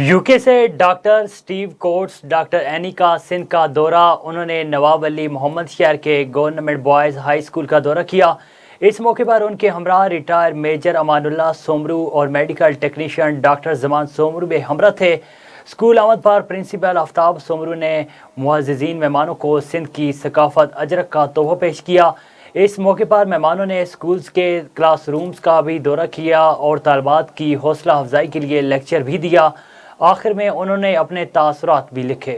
UK से doctor Steve quotes doctor any का सिंध का दौरा। उन्होंने नवाब अली मोहम्मद शहर के गवर्नमेंट बॉयज़ हाई स्कूल का दौरा किया। इस मौके पर उनके हमरा रिटायर मेजर अमानुल्लाह सोमरू और medical technician doctor Zaman Somru भी हमरा थे। स्कूल आमद पर प्रिंसिपल आफ्ताब सोमरू ने मुअज़्ज़िज़ीन मेहमानों को सिंध की सकाफत अजरक का तोहफा पेश किया। इस मौके पर मेहमानों ने स्कूल्स के क्लासरूम्स का भी दौरा किया और तालिबात की हौसला अफजाई के लिए लेक्चर भी दिया। आखिर में उन्होंने अपने तासुरात भी लिखे।